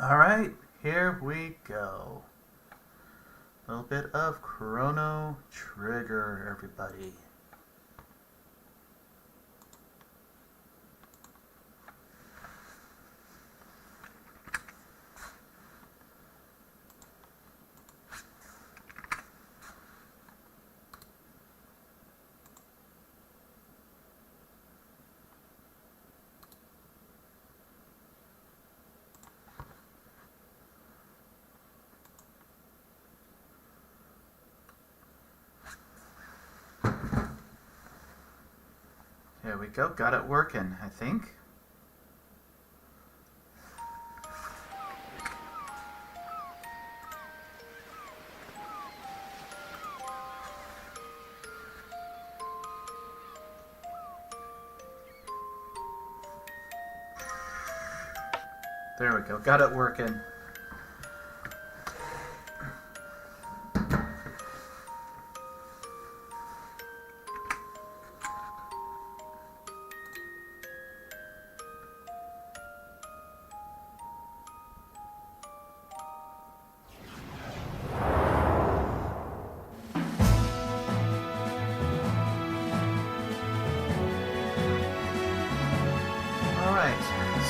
Alright, here we go. A little bit of Chrono Trigger, everybody. There we go, got it working, I think. There we go, got it working.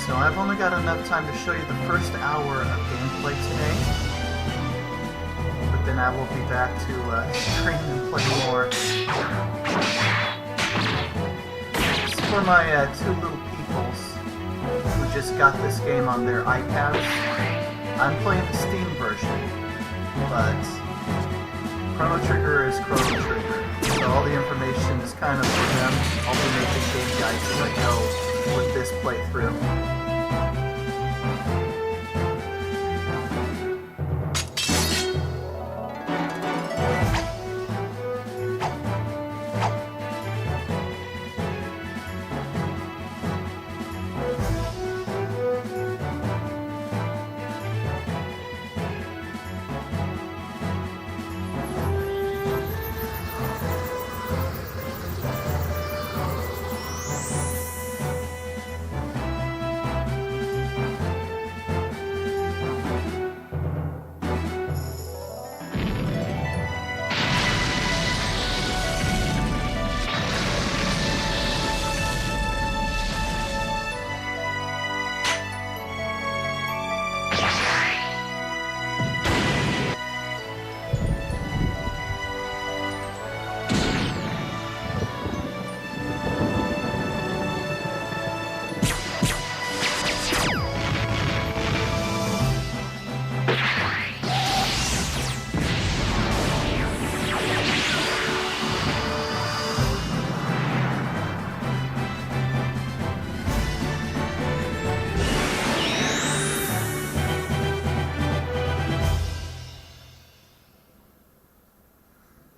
So I've only got enough time to show you the first hour of gameplay today, but then I will be back to stream and play more. This is for my two little peoples who just got this game on their iPads. I'm playing the Steam version, but Chrono Trigger is Chrono Trigger, so all the information is kind of for them. I'll be making game guides as I go with this playthrough.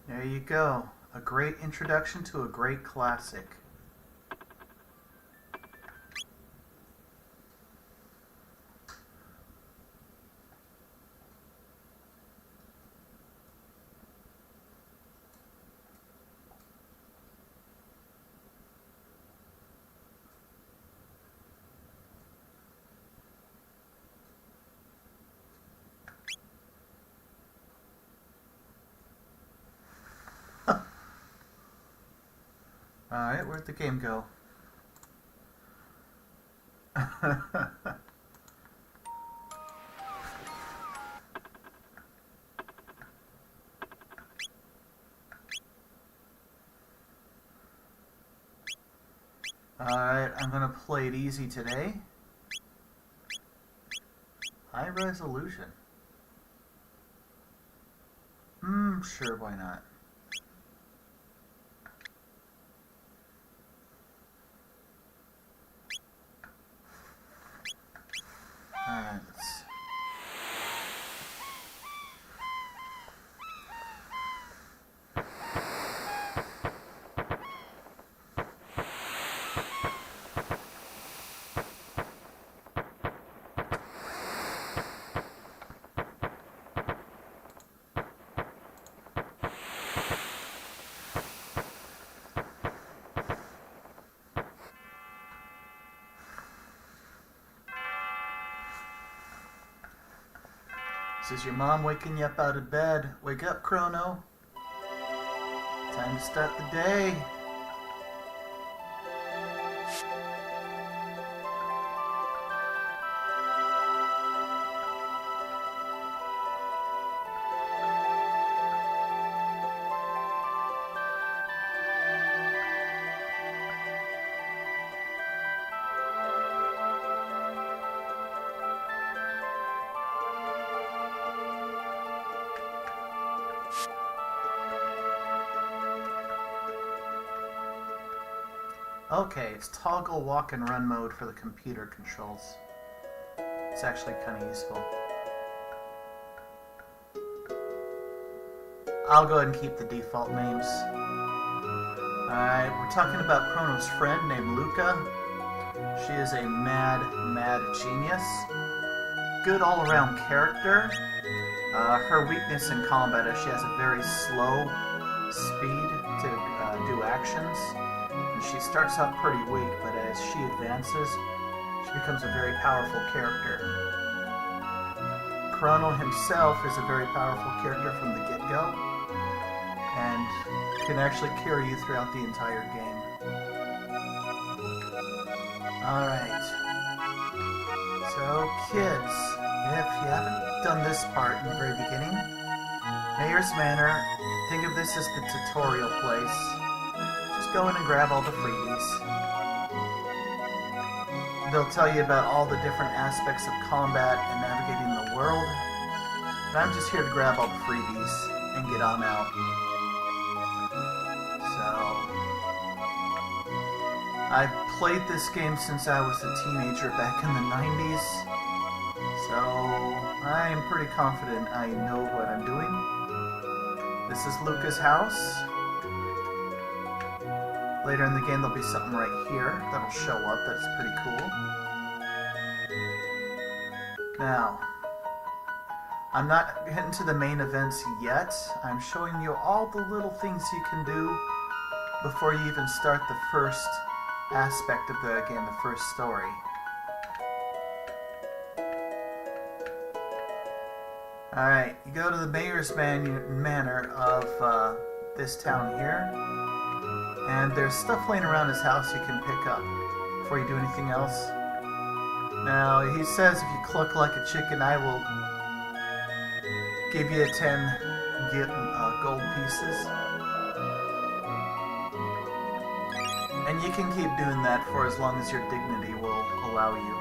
There you go. A great introduction to a great classic. Alright, where'd the game go? Alright, I'm gonna play it easy today. High resolution. Sure, why not? Alright, let's... This is your mom waking you up out of bed. Wake up, Chrono. Time to start the day. Okay, it's toggle walk and run mode for the computer controls. It's actually kind of useful. I'll go ahead and keep the default names. Alright, we're talking about Chrono's friend named Luca. She is a mad genius. Good all-around character. Her weakness in combat is she has a very slow speed to do actions. She starts out pretty weak, but as she advances, she becomes a very powerful character. Chrono himself is a very powerful character from the get-go, and can actually carry you throughout the entire game. Alright. So, kids, if you haven't done this part in the very beginning, Mayor's Manor, think of this as the tutorial place. Go in and grab all the freebies. They'll tell you about all the different aspects of combat and navigating the world. But I'm just here to grab all the freebies and get on out. So, I've played this game since I was a teenager back in the 90s. So, I am pretty confident I know what I'm doing. This is Luca's house. Later in the game, there'll be something right here that'll show up. That's pretty cool. Now, I'm not getting to the main events yet. I'm showing you all the little things you can do before you even start the first aspect of the game, the first story. Alright, you go to the Mayor's Manor of this town here. And there's stuff laying around his house you can pick up before you do anything else. Now, he says if you cluck like a chicken, I will give you 10 gold pieces. And you can keep doing that for as long as your dignity will allow you.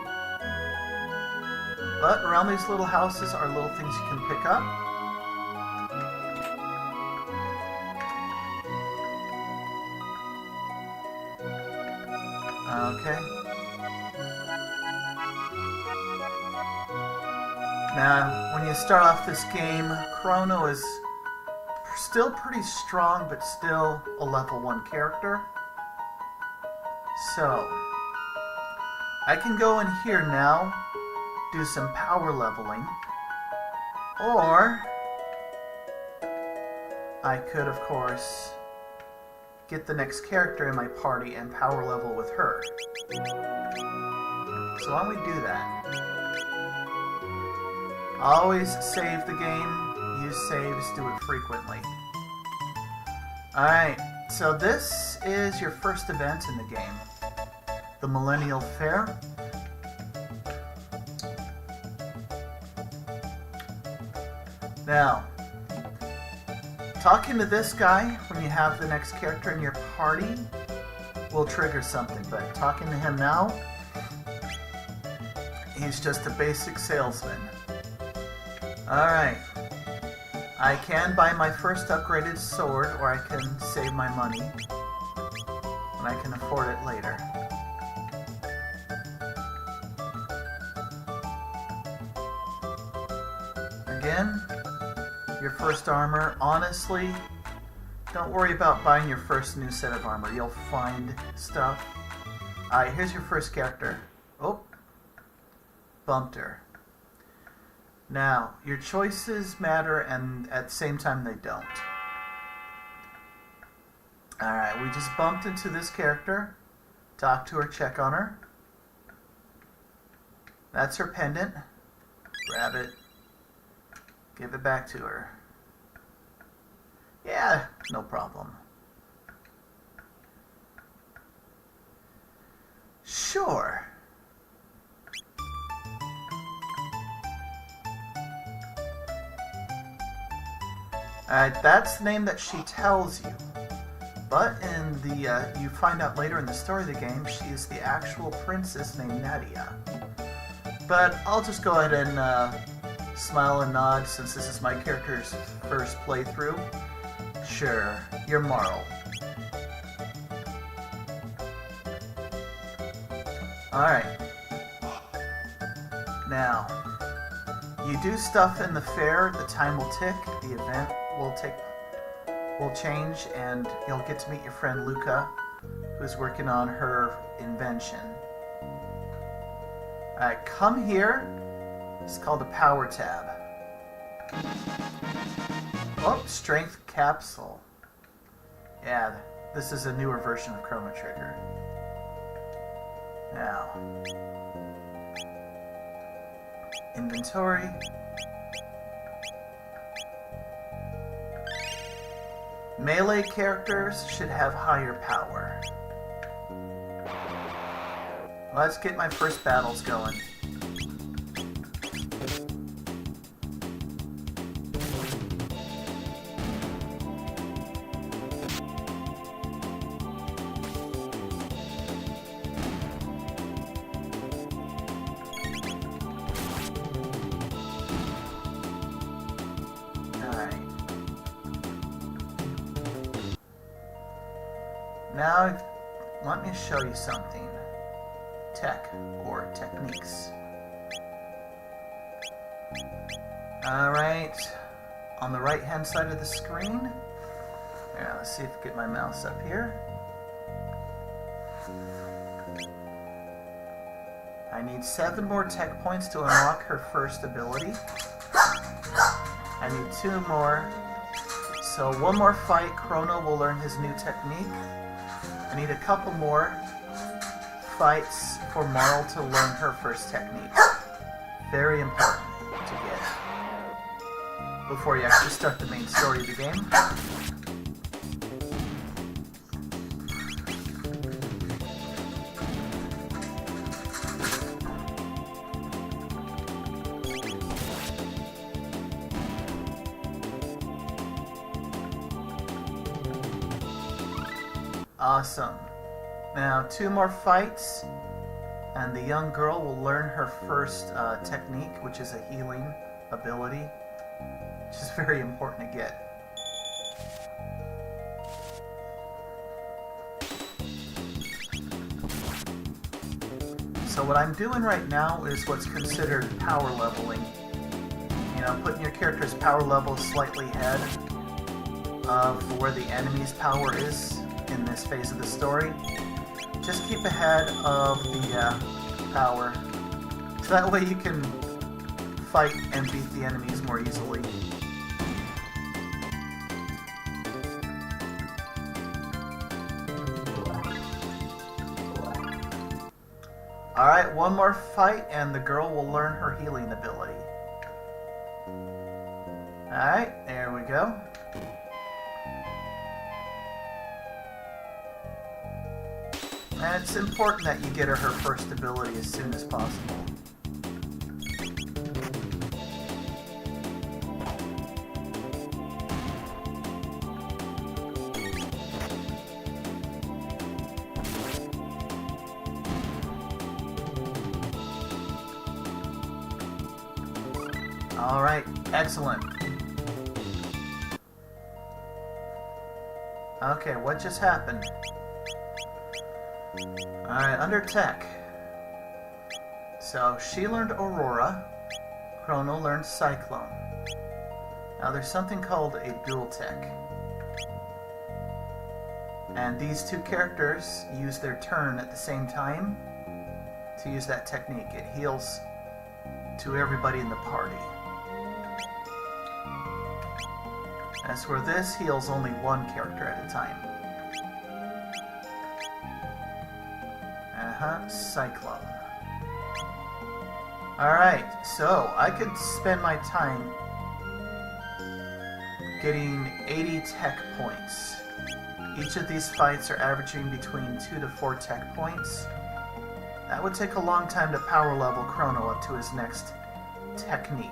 But around these little houses are little things you can pick up. Okay. Now, when you start off this game, Chrono is still pretty strong, but still a level 1 character. So, I can go in here now, do some power leveling, or I could, of course, get the next character in my party and power level with her. So why don't we do that? Always save the game, use saves, do it frequently. Alright, so this is your first event in the game. The Millennial Fair. Now, talking to this guy when you have the next character in your party will trigger something, but talking to him now, he's just a basic salesman. Alright. I can buy my first upgraded sword, or I can save my money, and I can afford it later. Again, your first armor. Honestly, don't worry about buying your first new set of armor. You'll find stuff. Alright, here's your first character. Oh, bumped her. Now, your choices matter, and at the same time they don't. Alright, we just bumped into this character. Talk to her, check on her. That's her pendant. Grab it. Give it back to her. Yeah, no problem. Sure. That's the name that she tells you. But in the, you find out later in the story of the game, she is the actual princess named Nadia. But I'll just go ahead and smile and nod since this is my character's first playthrough. Sure, you're Marl. Alright. Now, you do stuff in the fair, the time will tick, the event will change, and you'll get to meet your friend Luca, who's working on her invention. Alright, come here. It's called a power tab. Oh, strength capsule. Yeah, this is a newer version of Chrono Trigger. Now, inventory. Melee characters should have higher power. Let's get my first battles going. Now, let me show you something. Tech, or techniques. Alright, on the right hand side of the screen. Yeah, let's see if I get my mouse up here. I need 7 more tech points to unlock her first ability. I need 2 more. So 1 more fight, Chrono will learn his new technique. I need a couple more fights for Marl to learn her first technique. Very important to get before you actually start the main story of the game. Awesome. Now, 2 more fights, and the young girl will learn her first technique, which is a healing ability, which is very important to get. So what I'm doing right now is what's considered power leveling. You know, putting your character's power level slightly ahead of where the enemy's power is in this phase of the story. Just keep ahead of the power, so that way you can fight and beat the enemies more easily. Alright, 1 more fight and the girl will learn her healing ability. Alright, there we go. And it's important that you get her first ability as soon as possible. Alright, excellent. Okay, what just happened? Alright, under tech. So, she learned Aurora. Chrono learned Cyclone. Now, there's something called a dual tech. And these 2 characters use their turn at the same time to use that technique. It heals to everybody in the party. As for this, heals only 1 character at a time. Cyclone. Alright, so I could spend my time getting 80 tech points. Each of these fights are averaging between 2 to 4 tech points. That would take a long time to power level Chrono up to his next technique.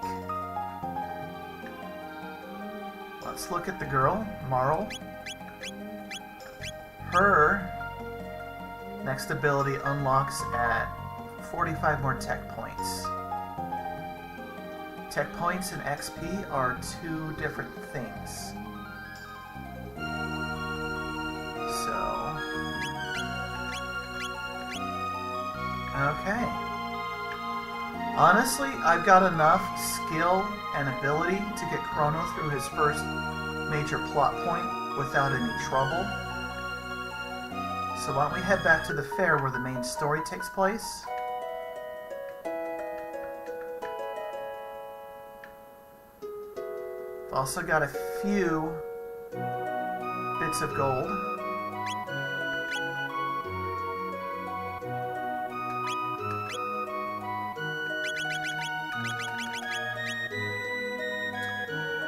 Let's look at the girl, Marl. Her next ability unlocks at 45 more tech points. Tech points and XP are two different things. So... okay. Honestly, I've got enough skill and ability to get Chrono through his first major plot point without any trouble. So why don't we head back to the fair where the main story takes place? I've also got a few bits of gold.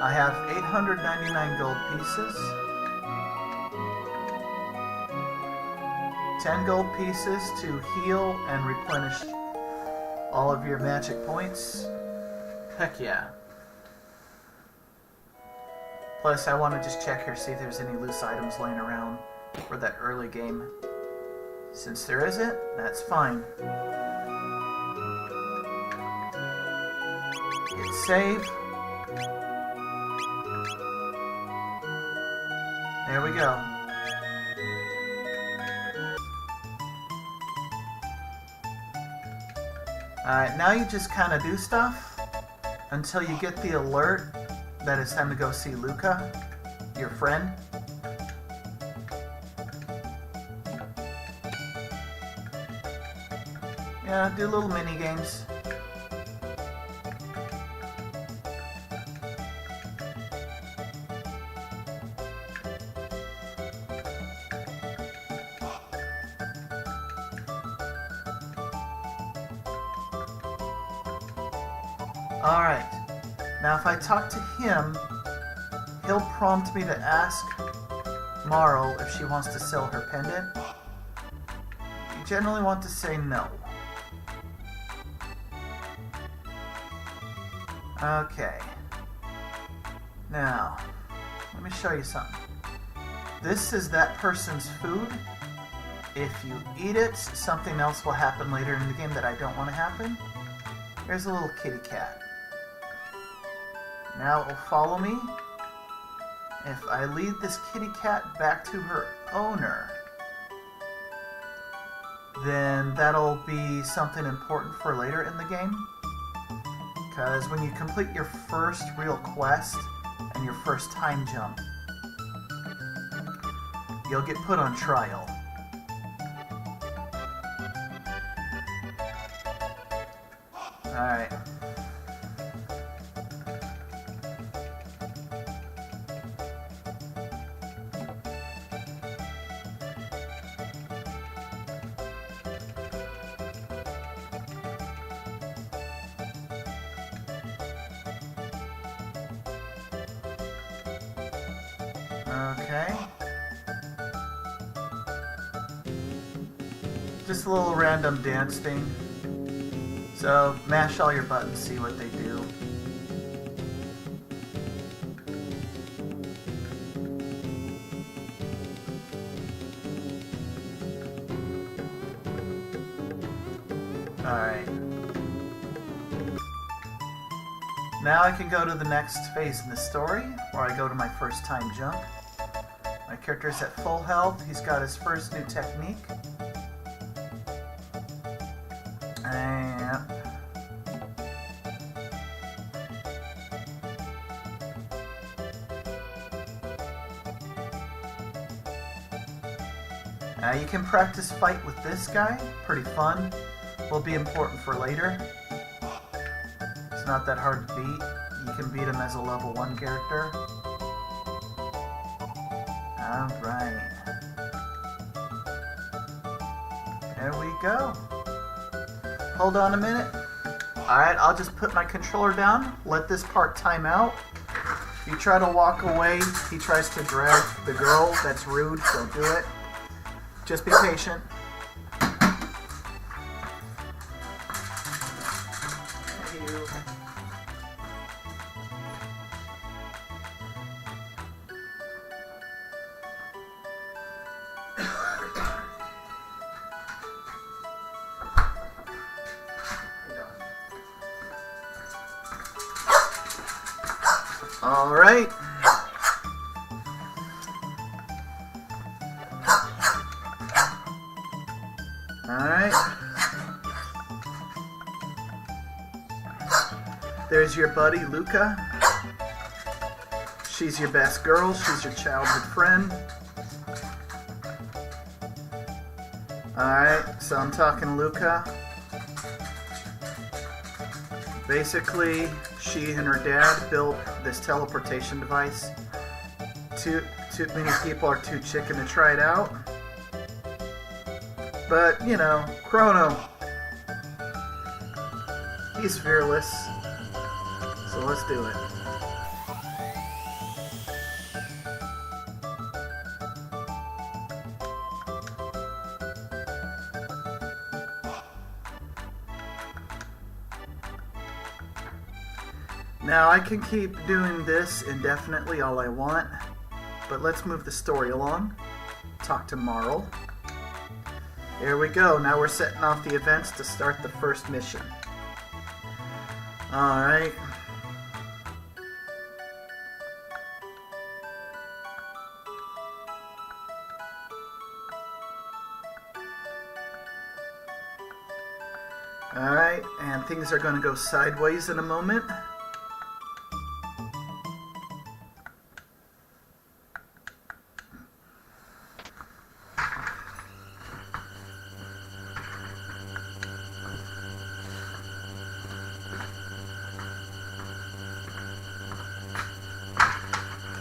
I have 899 gold pieces, 10 gold pieces to heal and replenish all of your magic points. Heck yeah. Plus, I want to just check here, see if there's any loose items laying around for that early game. Since there isn't, that's fine. Hit save. There we go. Alright, now you just kind of do stuff until you get the alert that it's time to go see Luca, your friend. Yeah, do little mini games. Alright, now if I talk to him, he'll prompt me to ask Marl if she wants to sell her pendant. You generally want to say no. Okay. Now, let me show you something. This is that person's food. If you eat it, something else will happen later in the game that I don't want to happen. Here's a little kitty cat. Now it will follow me. If I lead this kitty cat back to her owner, then that'll be something important for later in the game. Because when you complete your first real quest and your first time jump, you'll get put on trial. Alright. Okay. Just a little random dance thing. So, mash all your buttons, see what they do. Alright. Now I can go to the next phase in the story, where I go to my first time jump. My character's at full health, he's got his first new technique. And you can practice fight with this guy, pretty fun. Will be important for later. It's not that hard to beat. You can beat him as a level 1 character. Alright. There we go. Hold on a minute. Alright, I'll just put my controller down, let this part time out. you try to walk away, he tries to grab the girl. That's rude. Don't do it. Just be patient. All right. All right. There's your buddy, Luca. She's your best girl. She's your childhood friend. All right. So I'm talking to Luca. Basically, she and her dad built this teleportation device. Too many people are too chicken to try it out. But, you know, Chrono, he's fearless. So let's do it. Now, I can keep doing this indefinitely all I want, but let's move the story along. Talk to Marl. There we go. Now we're setting off the events to start the first mission. Alright. Alright, and things are going to go sideways in a moment.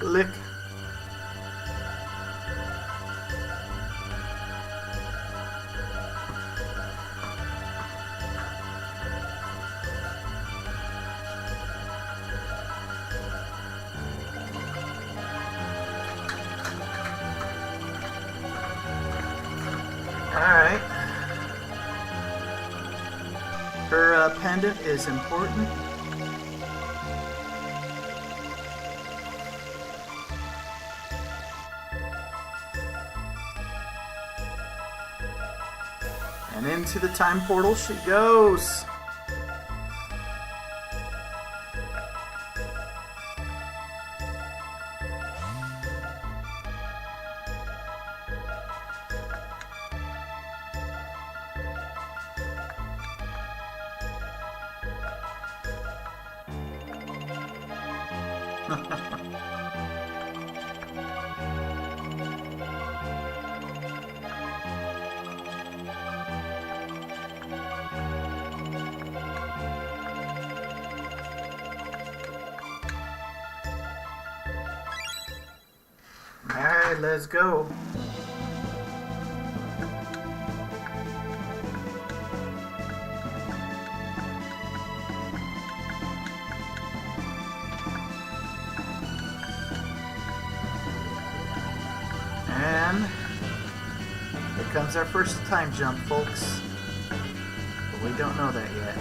Lick. Alright. Her pendant is important. And into the time portal she goes. Alright, let's go. And here comes our first time jump, folks. But we don't know that yet.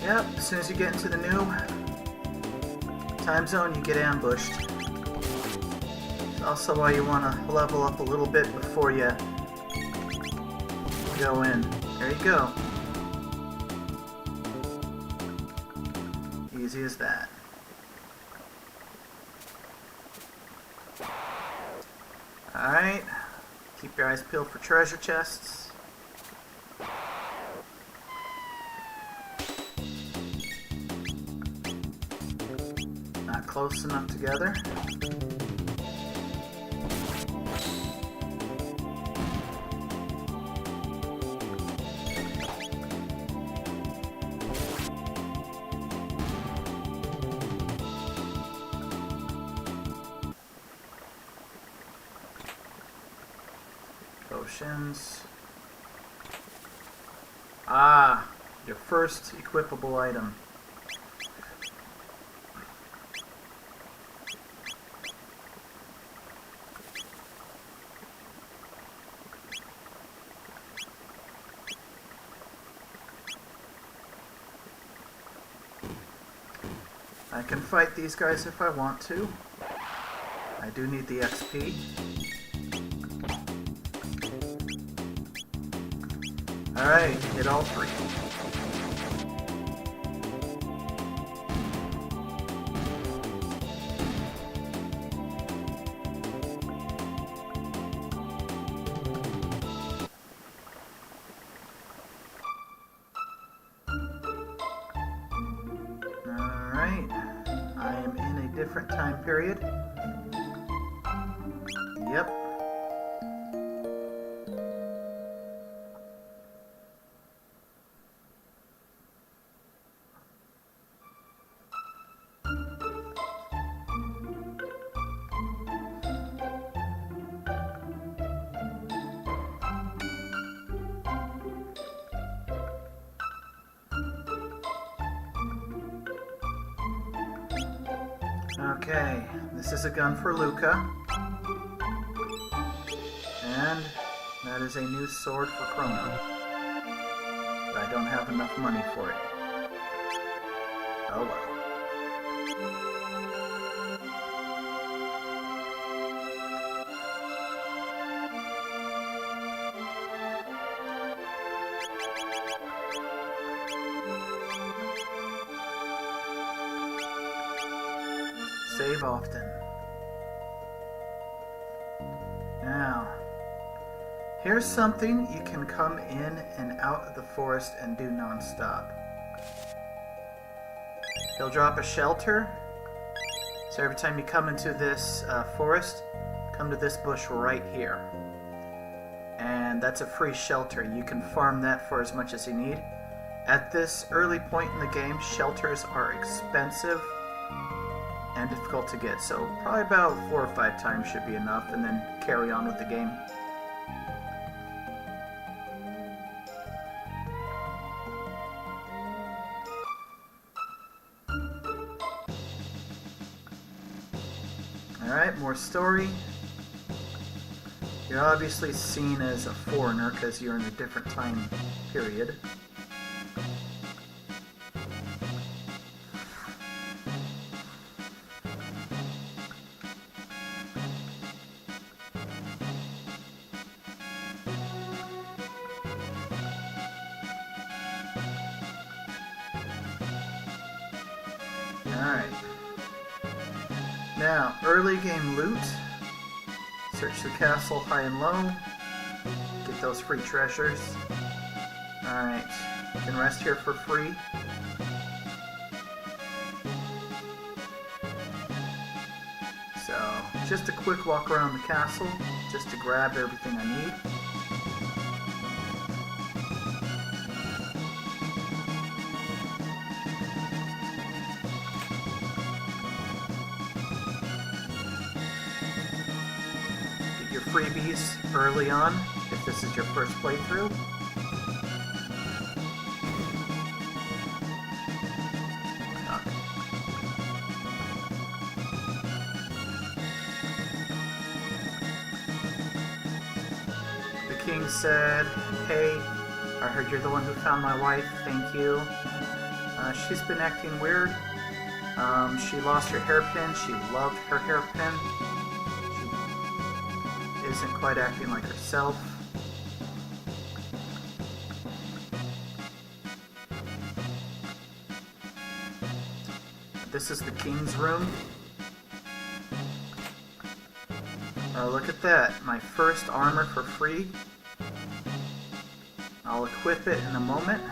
Yep, as soon as you get into the new time zone, you get ambushed. So Also why you want to level up a little bit before you go in. There you go. Easy as that. Alright. Keep your eyes peeled for treasure chests. Not close enough together. Potions. Ah, your first equipable item. I can fight these guys if I want to. I do need the XP. Alright, hit all three. Alright, I am in a different time period. Yep. Okay, this is a gun for Luca. And that is a new sword for Chrono. But I don't have enough money for it. Oh well. Save often. Now, here's something you can come in and out of the forest and do non-stop. He'll drop a shelter. So every time you come into this forest, come to this bush right here. And that's a free shelter. You can farm that for as much as you need. At this early point in the game, shelters are expensive and difficult to get, so probably about 4 or 5 times should be enough, and then carry on with the game. Alright, more story. You're obviously seen as a foreigner because you're in a different time period. Alright. Now, early game loot. Search the castle high and low. Get those free treasures. Alright. You can rest here for free. So, just a quick walk around the castle, just to grab everything I need. Freebies early on if this is your first playthrough. Okay. The king said, "Hey, I heard you're the one who found my wife. Thank you. She's been acting weird. She lost her hairpin. She loved her hairpin. isn't quite acting like herself. This is the king's room. Oh, look at that. My first armor for free. I'll equip it in a moment.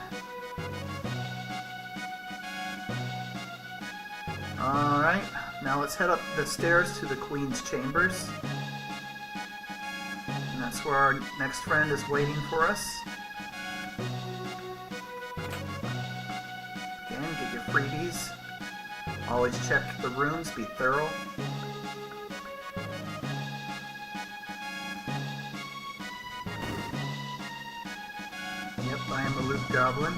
Alright, now let's head up the stairs to the Queen's chambers. And that's where our next friend is waiting for us. Again, get your freebies. Always check the rooms, be thorough. Yep, I am a loot goblin.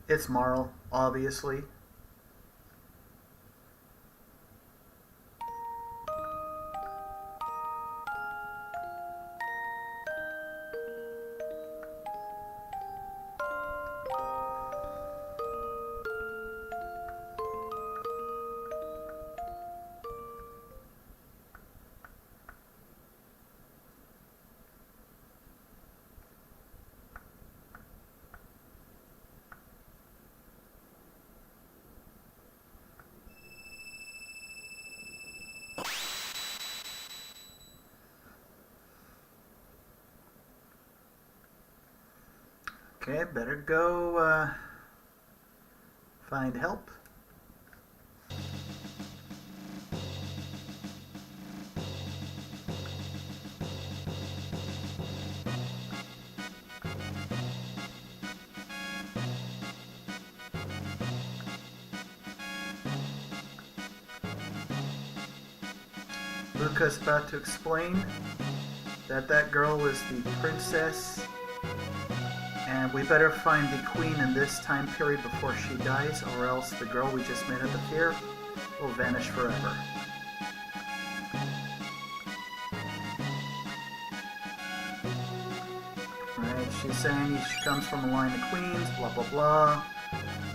It's Marl, obviously. Okay, better go find help. Luca's about to explain that girl is the princess, and we better find the queen in this time period before she dies, or else the girl we just met at the fair will vanish forever. Right, she's saying she comes from a line of queens, blah blah blah.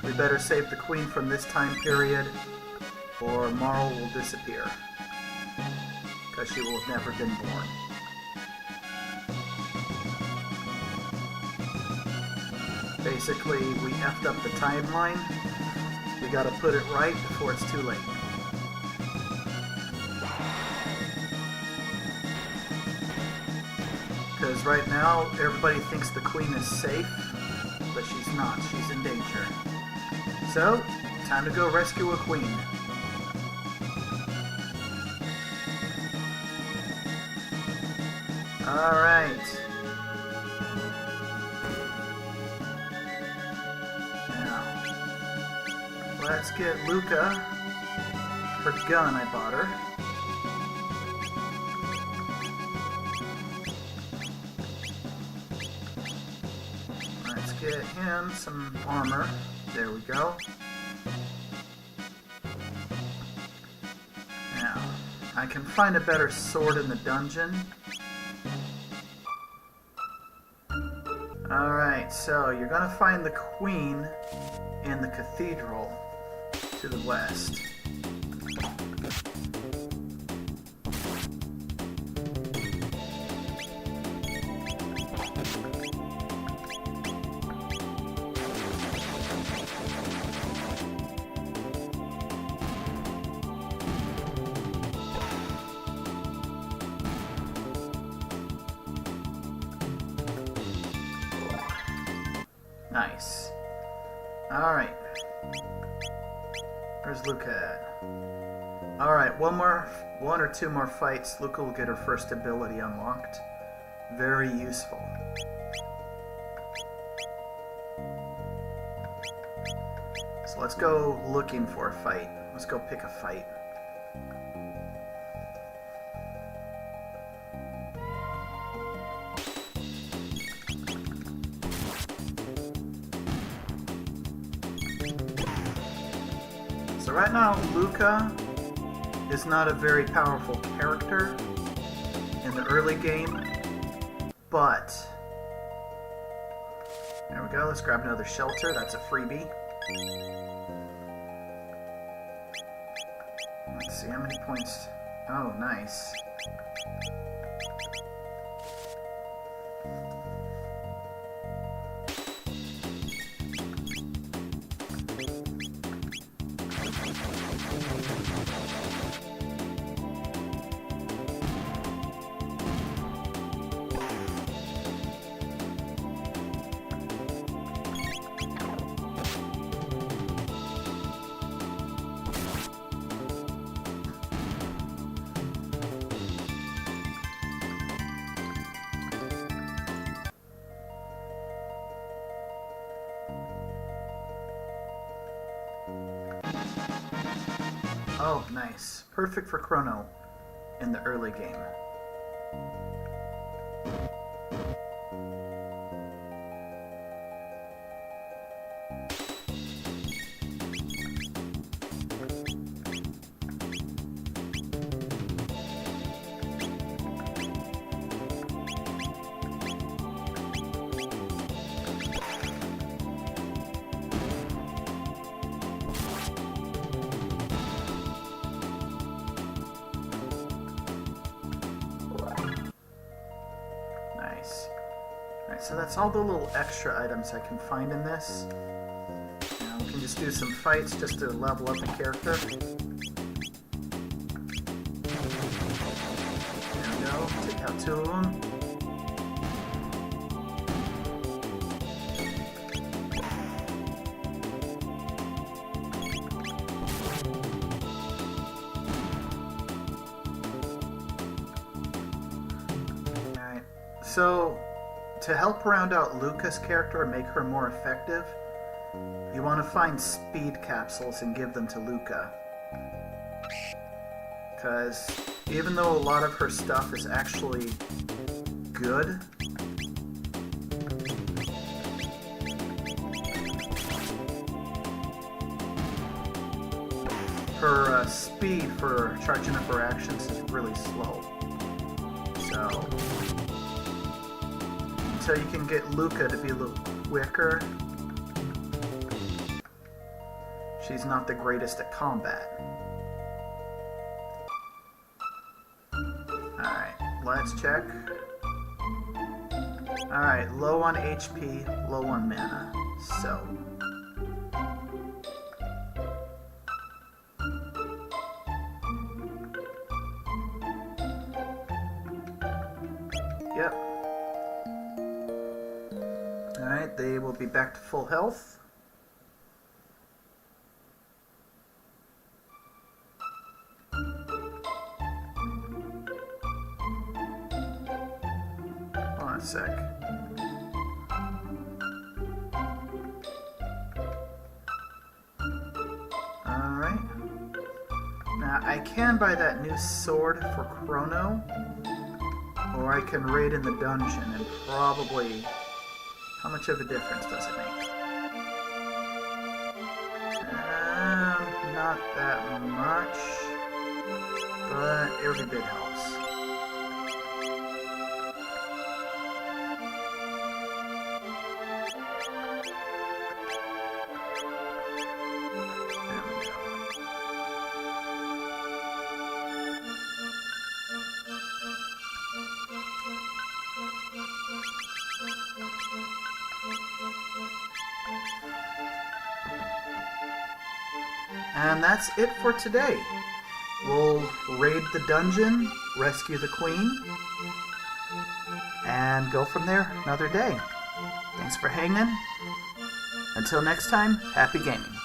We better save the queen from this time period, or Marl will disappear. Because she will have never been born. Basically, we effed up the timeline. We gotta put it right before it's too late. Because right now, everybody thinks the queen is safe, but she's not. She's in danger. So, time to go rescue a queen. Alright. Now, let's get Luca her gun I bought her. Let's get him some armor. There we go. Now, I can find a better sword in the dungeon. Alright, so you're gonna find the queen in the cathedral to the west. Nice. Alright. Where's Luca at? Alright, one or two more fights, Luca will get her first ability unlocked. Very useful. So let's go looking for a fight. Let's go pick a fight. So right now, Luca is not a very powerful character in the early game, but there we go. Let's grab another shelter. That's a freebie. Let's see how many points. Oh, nice. Oh, nice. Perfect for Chrono in the early game. Alright, so that's all the little extra items I can find in this. Now we can just do some fights just to level up the character. There we go, take out 2 of them. Alright, so to help round out Luca's character and make her more effective, you want to find speed capsules and give them to Luca. Because even though a lot of her stuff is actually good, her speed for charging up her actions is really slow. So until you can get Luca to be a little quicker, she's not the greatest at combat. Alright, let's check. Alright, low on HP, low on mana. So yep. Alright, they will be back to full health. Hold on a sec. Alright. Now, I can buy that new sword for Chrono, or I can raid in the dungeon and probably... How much of a difference does it make? Not that much, but every bit helps. There we go. And that's it for today. We'll raid the dungeon, rescue the queen, and go from there another day. Thanks for hanging. Until next time, happy gaming.